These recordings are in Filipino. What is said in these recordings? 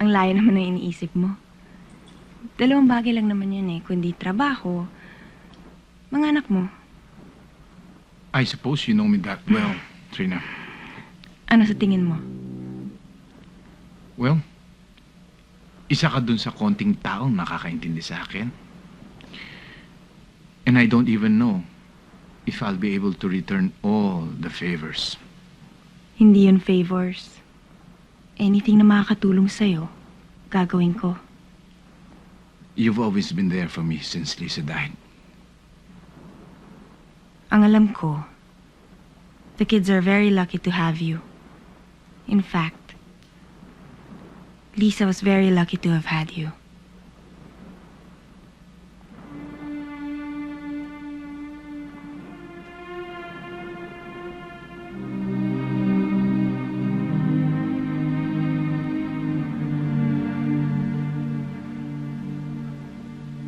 Ang layo naman ng iniisip mo. Dalawang bagay lang naman yan eh, kundi trabaho, mga anak mo. I suppose you know me that well, Trina. Ano sa tingin mo? Well, isa ka dun sa konting taong nakakaintindi sa akin. And I don't even know if I'll be able to return all the favors. Hindi yun favors. Anything na makakatulong sa'yo, gagawin ko. You've always been there for me since Lisa died. Ang alam ko, the kids are very lucky to have you. In fact, Lisa was very lucky to have had you.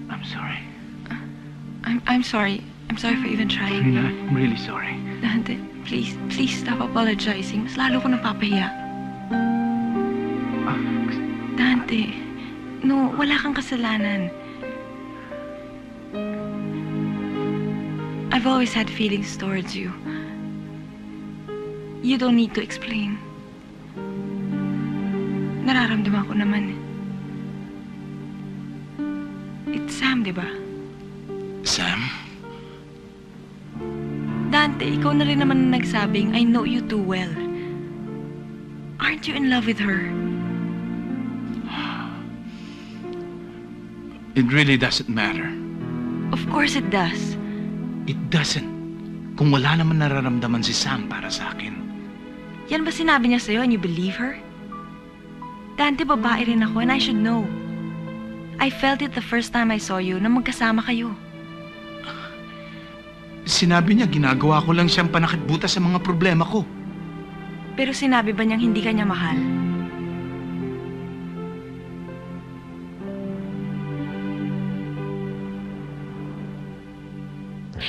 I'm sorry. I'm sorry. I'm sorry for even trying. Trina, I'm really sorry. Dante, please stop apologizing. Mas lalo ko napapahiya. Dante, no, wala kang kasalanan. I've always had feelings towards you. You don't need to explain. Nararamdaman ko naman. It's Sam, di ba? Sam? Dante, ikaw na rin naman ang nagsabing, I know you too well. Aren't you in love with her? It really doesn't matter. Of course it does. It doesn't. Kung wala naman nararamdaman si Sam para sa akin. Yan ba sinabi niya sa'yo and you believe her? Dante, babae rin ako and I should know. I felt it the first time I saw you na magkasama kayo. Sinabi niya, ginagawa ko lang siyang panakitbutas sa mga problema ko. Pero sinabi ba niyang hindi ka niya mahal?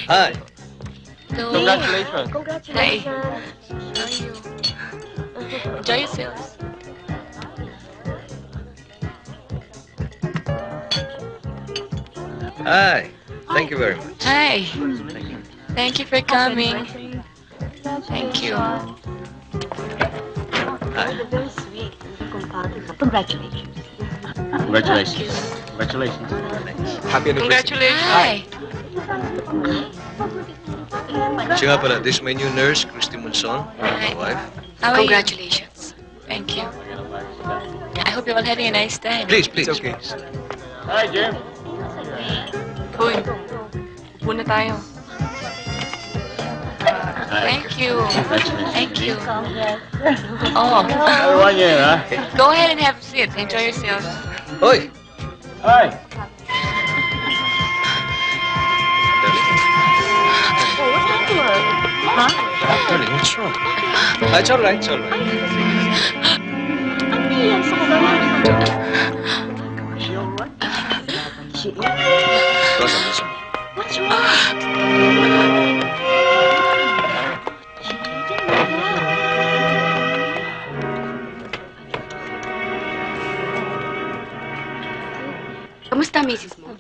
Hi. Hello. Congratulations. Congratulations. How are you? Enjoy yourselves. Hi. Thank you very much. Hi. Thank you for coming. Thank you. Hi. Very sweet. Congratulations. Congratulations. Congratulations. Happy anniversary. Congratulations. Hi. Siya nga pala, this is my new nurse, Christy Monson, my wife. How are Congratulations. Thank you. I hope you're all having a nice time. Please, please. It's okay. Hi, Jim. Uy, upo na tayo. Thank you. Thank you. Oh, 1 year, huh? go ahead and have a seat. Enjoy yourself. Hoy! Hi. Darling, what's wrong? It's all right, it's all right. Ano yan sa kasama? Listen, listen. What's wrong? Kamusta, misis mo?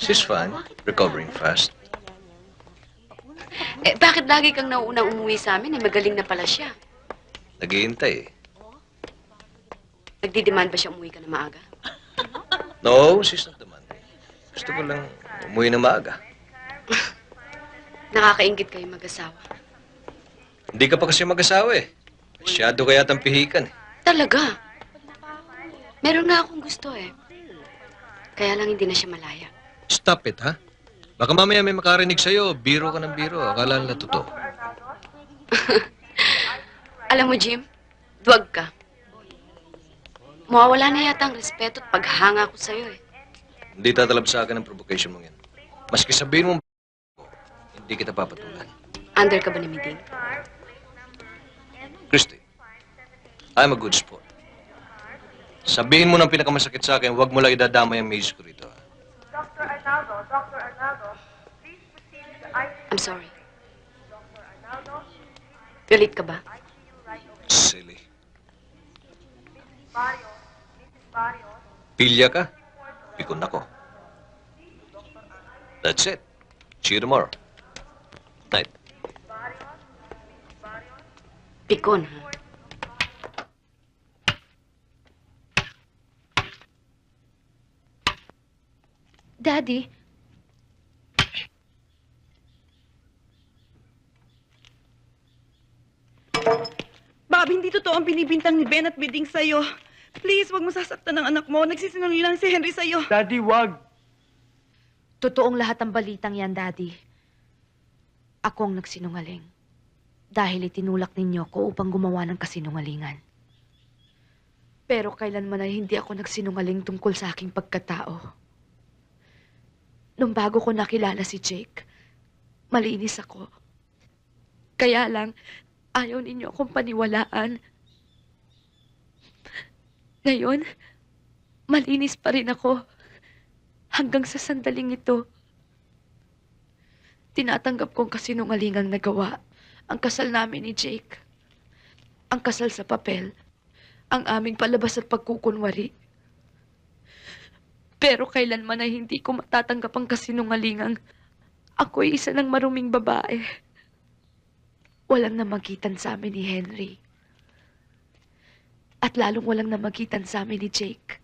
She's fine. Recovering fast. Bakit lagi kang nauunang umuwi sa amin? Magaling na pala siya. Naghihintay eh. Nagdidemand ba siya umuwi ka na maaga? No, she's not demanding. Gusto ko lang umuwi na maaga. Nakakaingit kayo mag-asawa. Hindi ka pa kasi mag-asawa eh. Masyado ka yatang pihikan eh. Talaga? Meron nga akong gusto eh. Kaya lang hindi na siya malaya. Stop it, ha? Baka mamaya may makarinig sa'yo, biro ka ng biro. Akala nila totoo. Alam mo, Jim, duwag ka. Mawawala na yata ang respeto at paghanga ko sa'yo eh. Hindi tatalab sa akin ang provocation mong yan. Maski sabihin mo, hindi kita papatulan. Under ka ba ni Miding? Christy, I'm a good sport. Sabihin mo ng pinakamasakit sa akin, huwag mo lang idadamay ang misis ko rito. Ha? Dr. Arnaldo, please proceed to the ICU. I'm sorry. Dr. Arnaldo, Galit ka ba? Silly. Barrio, Mrs. Pilya ka, pikon ako. That's it. See you tomorrow. Night. Pikon, ha? Daddy, Bob, hindi totoo ang binibintang ni Ben at Biding sa'yo. Please, wag mo sasaktan ng anak mo. Nagsisinungaling lang si Henry sa'yo. Daddy, wag! totoong lahat ang balitang yan, Daddy. Ako ang nagsinungaling. Dahil itinulak ninyo ko upang gumawa ng kasinungalingan. Pero kailanman ay hindi ako nagsinungaling tungkol sa aking pagkatao. Nung bago ko nakilala si Jake, malinis ako. Kaya lang, ayaw ninyo akong paniwalaan. Ngayon, malinis pa rin ako. Hanggang sa sandaling ito. Tinatanggap kong kasinungalingang nagawa ang kasal namin ni Jake. Ang kasal sa papel. Ang aming palabas at pagkukunwari. Pero kailanman ay hindi ko matatanggap ang kasinungalingang ako'y isa ng maruming babae. Walang namagitan sa amin ni Henry. At lalong walang namagitan sa amin ni Jake.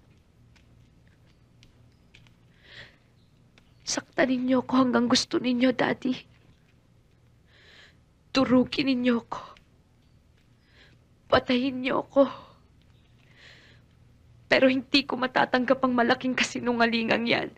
Saktan ninyo ko hanggang gusto ninyo, Daddy. Turugin ninyo ko. Patayin niyo ako. Pero hindi ko matatanggap ang malaking kasinungalingang yan.